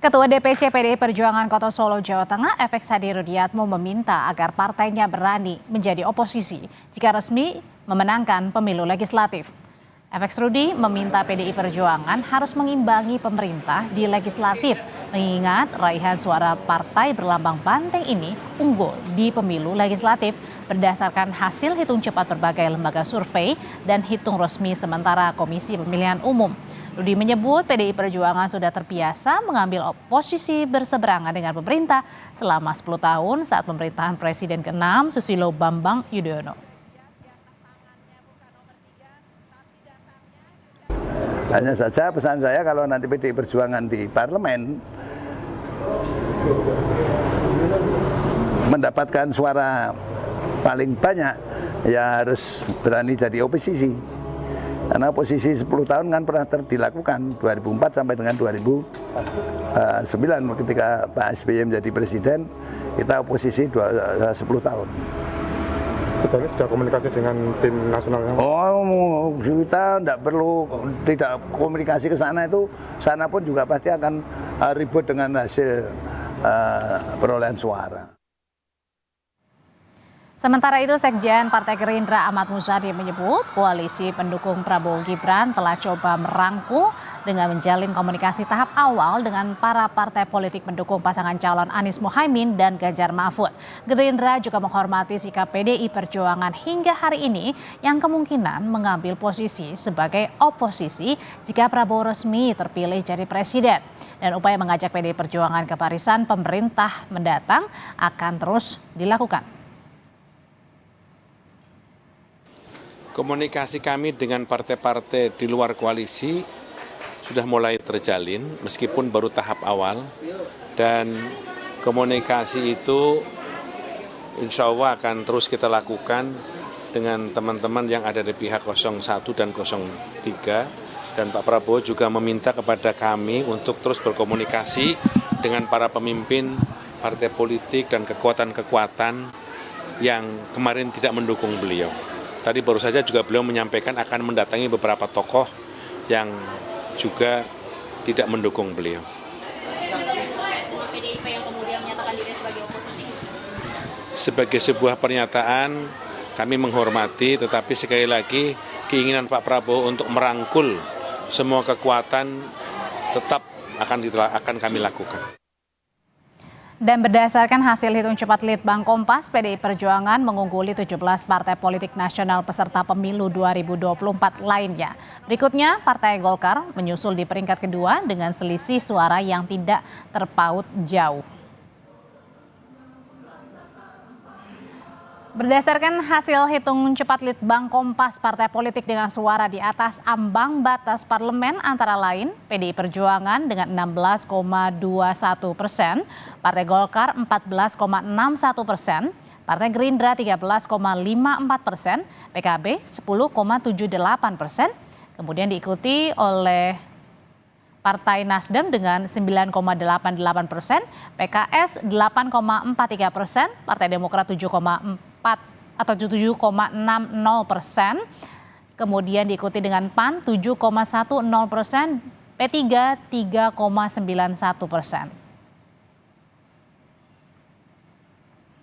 Ketua DPC PDI Perjuangan Kota Solo, Jawa Tengah, FX Hadi Rudiatmo meminta agar partainya berani menjadi oposisi jika resmi memenangkan pemilu legislatif. FX Rudi meminta PDI Perjuangan harus mengimbangi pemerintah di legislatif, mengingat raihan suara partai berlambang banteng ini unggul di pemilu legislatif berdasarkan hasil hitung cepat berbagai lembaga survei dan hitung resmi sementara Komisi Pemilihan Umum. Rudi menyebut PDI Perjuangan sudah terbiasa mengambil posisi berseberangan dengan pemerintah selama 10 tahun saat pemerintahan Presiden ke-6 Susilo Bambang Yudhoyono. Hanya saja pesan saya kalau nanti PDI Perjuangan di parlemen mendapatkan suara paling banyak, ya harus berani jadi oposisi. Karena oposisi 10 tahun kan pernah dilakukan 2004 sampai dengan 2009 ketika Pak SBY menjadi presiden, kita oposisi 10 tahun. Sejauh ini sudah komunikasi dengan tim nasional? Oh, kita tidak komunikasi ke sana, itu sana pun juga pasti akan ribut dengan hasil perolehan suara. Sementara itu, Sekjen Partai Gerindra Ahmad Muzadi menyebut koalisi pendukung Prabowo Gibran telah coba merangkul dengan menjalin komunikasi tahap awal dengan para partai politik pendukung pasangan calon Anies Mohaimin dan Ganjar Mahfud. Gerindra juga menghormati sikap PDI Perjuangan hingga hari ini yang kemungkinan mengambil posisi sebagai oposisi jika Prabowo resmi terpilih jadi presiden. Dan upaya mengajak PDI Perjuangan ke barisan pemerintah mendatang akan terus dilakukan. Komunikasi kami dengan partai-partai di luar koalisi sudah mulai terjalin meskipun baru tahap awal, dan komunikasi itu insya Allah akan terus kita lakukan dengan teman-teman yang ada di pihak 01 dan 03, dan Pak Prabowo juga meminta kepada kami untuk terus berkomunikasi dengan para pemimpin partai politik dan kekuatan-kekuatan yang kemarin tidak mendukung beliau. Tadi baru saja juga beliau menyampaikan akan mendatangi beberapa tokoh yang juga tidak mendukung beliau. Sebagai sebuah pernyataan, kami menghormati, tetapi sekali lagi keinginan Pak Prabowo untuk merangkul semua kekuatan tetap akan kami lakukan. Dan berdasarkan hasil hitung cepat Litbang Kompas, PDI Perjuangan mengungguli 17 partai politik nasional peserta pemilu 2024 lainnya. Berikutnya, Partai Golkar menyusul di peringkat kedua dengan selisih suara yang tidak terpaut jauh. Berdasarkan hasil hitung cepat Litbang Kompas, partai politik dengan suara di atas ambang batas parlemen antara lain PDI Perjuangan dengan 16,21%, Partai Golkar 14,61%, Partai Gerindra 13,54%, PKB 10,78%, kemudian diikuti oleh Partai Nasdem dengan 9,88%, PKS 8,43%, Partai Demokrat 7,60%, kemudian diikuti dengan PAN 7,10%, P3 3,91%.